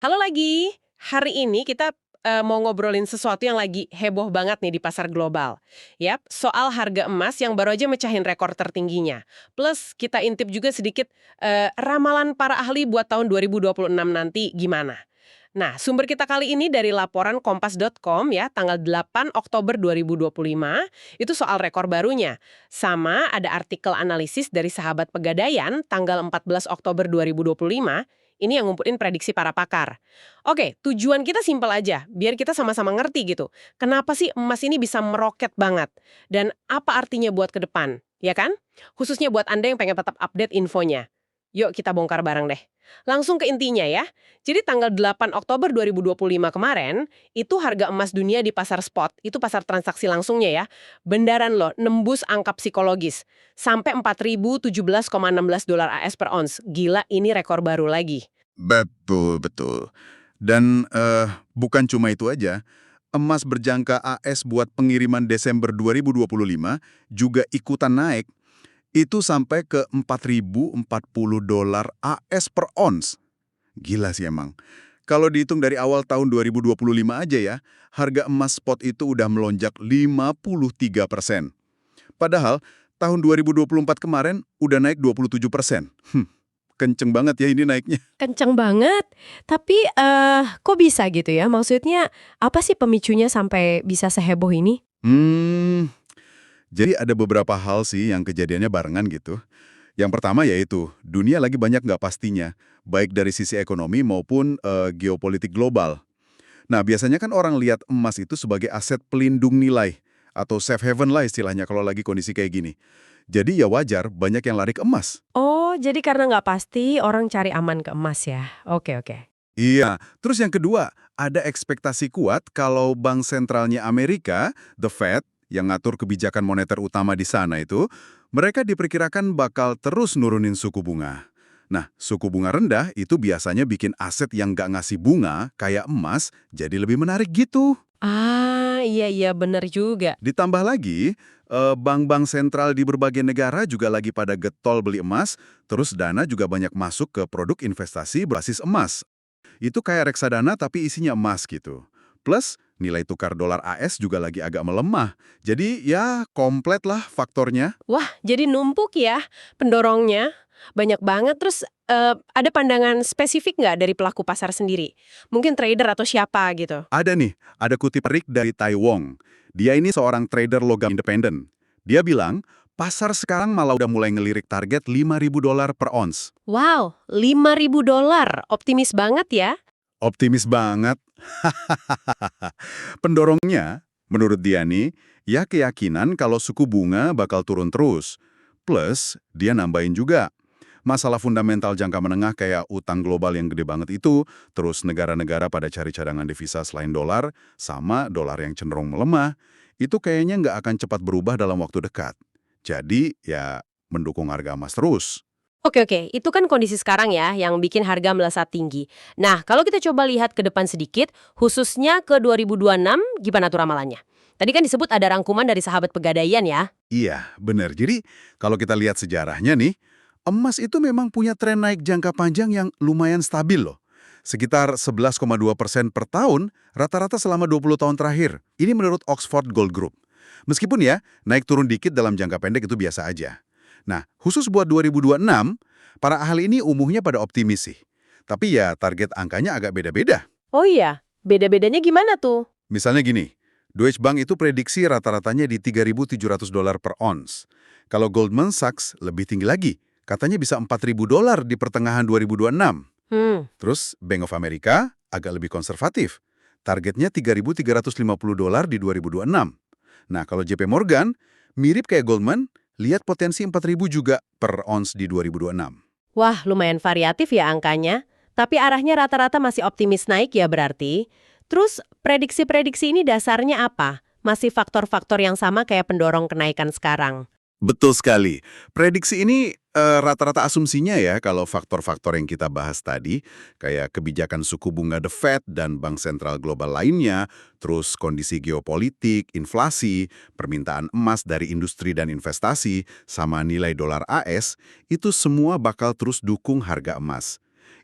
Halo lagi, hari ini kita mau ngobrolin sesuatu yang lagi heboh banget nih di pasar global. Yap, soal harga emas yang baru aja mecahin rekor tertingginya. Plus kita intip juga sedikit ramalan para ahli buat tahun 2026 nanti gimana. Nah, sumber kita kali ini dari laporan kompas.com ya, tanggal 8 Oktober 2025, itu soal rekor barunya. Sama ada artikel analisis dari Sahabat Pegadaian, tanggal 14 Oktober 2025, ini yang ngumpulin prediksi para pakar. Oke, tujuan kita simpel aja, biar kita sama-sama ngerti gitu. Kenapa sih emas ini bisa meroket banget? Dan apa artinya buat ke depan, ya kan? Khususnya buat Anda yang pengen tetap update infonya. Yuk kita bongkar bareng deh. Langsung ke intinya ya. Jadi tanggal 8 Oktober 2025 kemarin, itu harga emas dunia di pasar spot, itu pasar transaksi langsungnya ya, bendaran loh, nembus angka psikologis. Sampai 4.017,16 dolar AS per ons. Gila, ini rekor baru lagi. Betul, betul. Dan bukan cuma itu aja, emas berjangka AS buat pengiriman Desember 2025 juga ikutan naik. Itu sampai ke 4.040 dolar AS per ons. Gila sih emang. Kalau dihitung dari awal tahun 2025 aja ya, harga emas spot itu udah melonjak 53%. Padahal tahun 2024 kemarin udah naik 27%. Kenceng banget ya ini naiknya. Kenceng banget, tapi kok bisa gitu ya? Maksudnya apa sih pemicunya sampai bisa seheboh ini? Hmm, jadi ada beberapa hal sih yang kejadiannya barengan gitu. Yang pertama yaitu, dunia lagi banyak nggak pastinya, baik dari sisi ekonomi maupun geopolitik global. Nah, biasanya kan orang lihat emas itu sebagai aset pelindung nilai, atau safe haven lah istilahnya kalau lagi kondisi kayak gini. Jadi ya wajar banyak yang lari ke emas. Oh, jadi karena nggak pasti orang cari aman ke emas ya? Oke, oke. Iya, terus yang kedua, ada ekspektasi kuat kalau bank sentralnya Amerika, The Fed, yang ngatur kebijakan moneter utama di sana itu, mereka diperkirakan bakal terus nurunin suku bunga. Nah, suku bunga rendah itu biasanya bikin aset yang nggak ngasih bunga, kayak emas, jadi lebih menarik gitu. Ah, iya iya bener juga. Ditambah lagi, bank-bank sentral di berbagai negara juga lagi pada getol beli emas, terus dana juga banyak masuk ke produk investasi berbasis emas. Itu kayak reksadana tapi isinya emas gitu. Plus, nilai tukar dolar AS juga lagi agak melemah. Jadi ya komplet lah faktornya. Wah, jadi numpuk ya pendorongnya. Banyak banget, terus ada pandangan spesifik nggak dari pelaku pasar sendiri? Mungkin trader atau siapa gitu? Ada nih, ada kutip Rick dari Tai Wong. Dia ini seorang trader logam independen. Dia bilang, pasar sekarang malah udah mulai ngelirik target 5.000 dolar per ons. Wow, 5.000 dolar, optimis banget ya. Optimis banget. Pendorongnya, menurut dia nih, ya keyakinan kalau suku bunga bakal turun terus. Plus, dia nambahin juga, masalah fundamental jangka menengah kayak utang global yang gede banget itu, terus negara-negara pada cari cadangan devisa selain dolar, sama dolar yang cenderung melemah, itu kayaknya nggak akan cepat berubah dalam waktu dekat. Jadi, ya mendukung harga emas terus. Oke oke, itu kan kondisi sekarang ya yang bikin harga melesat tinggi. Nah, kalau kita coba lihat ke depan sedikit, khususnya ke 2026, gimana tuh ramalannya? Tadi kan disebut ada rangkuman dari Sahabat Pegadaian ya. Iya, benar. Jadi, kalau kita lihat sejarahnya nih, emas itu memang punya tren naik jangka panjang yang lumayan stabil loh. Sekitar 11,2% per tahun, rata-rata selama 20 tahun terakhir. Ini menurut Oxford Gold Group. Meskipun ya, naik turun dikit dalam jangka pendek itu biasa aja. Nah, khusus buat 2026, para ahli ini umumnya pada optimis sih. Tapi ya, target angkanya agak beda-beda. Oh iya, beda-bedanya gimana tuh? Misalnya gini, Deutsche Bank itu prediksi rata-ratanya di 3.700 dolar per ons. Kalau Goldman Sachs lebih tinggi lagi, katanya bisa 4.000 dolar di pertengahan 2026. Hmm, Terus Bank of America agak lebih konservatif. Targetnya 3.350 dolar di 2026. Nah, kalau JP Morgan, mirip kayak Goldman, lihat potensi 4.000 juga per ons di 2026. wah lumayan variatif ya angkanya. Tapi arahnya rata-rata masih optimis naik ya berarti. Terus prediksi-prediksi ini dasarnya apa? Masih faktor-faktor yang sama kayak pendorong kenaikan sekarang? Betul sekali. Prediksi ini rata-rata asumsinya ya kalau faktor-faktor yang kita bahas tadi, kayak kebijakan suku bunga The Fed dan bank sentral global lainnya, terus kondisi geopolitik, inflasi, permintaan emas dari industri dan investasi, sama nilai dolar AS, itu semua bakal terus dukung harga emas.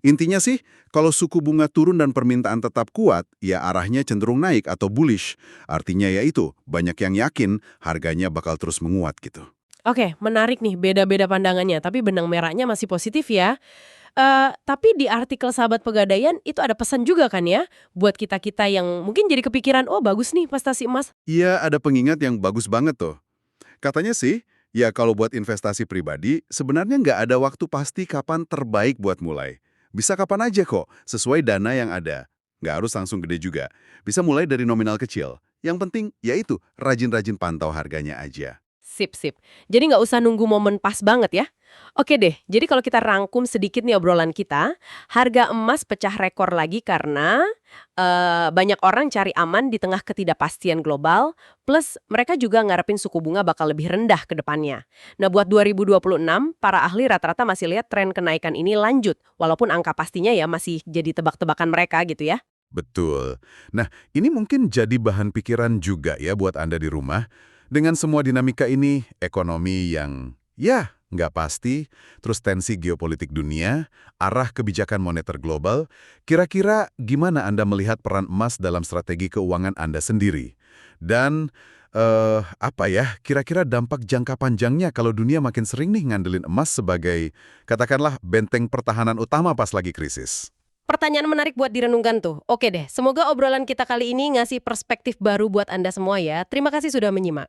Intinya sih, kalau suku bunga turun dan permintaan tetap kuat, ya arahnya cenderung naik atau bullish. Artinya yaitu, banyak yang yakin harganya bakal terus menguat gitu. Oke, menarik nih, beda-beda pandangannya, tapi benang merahnya masih positif ya. Tapi di artikel Sahabat Pegadaian itu ada pesan juga kan ya, buat kita-kita yang mungkin jadi kepikiran, oh bagus nih investasi emas. Iya, ada pengingat yang bagus banget tuh. Katanya sih, ya kalau buat investasi pribadi, sebenarnya nggak ada waktu pasti kapan terbaik buat mulai. Bisa kapan aja kok, sesuai dana yang ada. Nggak harus langsung gede juga. Bisa mulai dari nominal kecil. Yang penting, yaitu rajin-rajin pantau harganya aja. Sip, sip. Jadi nggak usah nunggu momen pas banget ya. Oke deh, jadi kalau kita rangkum sedikit nih obrolan kita, harga emas pecah rekor lagi karena banyak orang cari aman di tengah ketidakpastian global, plus mereka juga ngarepin suku bunga bakal lebih rendah ke depannya. Nah buat 2026, para ahli rata-rata masih lihat tren kenaikan ini lanjut, walaupun angka pastinya ya masih jadi tebak-tebakan mereka gitu ya. Betul. Nah, ini mungkin jadi bahan pikiran juga ya buat Anda di rumah. Dengan semua dinamika ini, ekonomi yang ya nggak pasti, terus tensi geopolitik dunia, arah kebijakan moneter global, kira-kira gimana Anda melihat peran emas dalam strategi keuangan Anda sendiri? Dan apa ya, kira-kira dampak jangka panjangnya kalau dunia makin sering nih ngandelin emas sebagai, katakanlah, benteng pertahanan utama pas lagi krisis? Pertanyaan menarik buat direnungkan tuh. Oke deh, semoga obrolan kita kali ini ngasih perspektif baru buat Anda semua ya. Terima kasih sudah menyimak.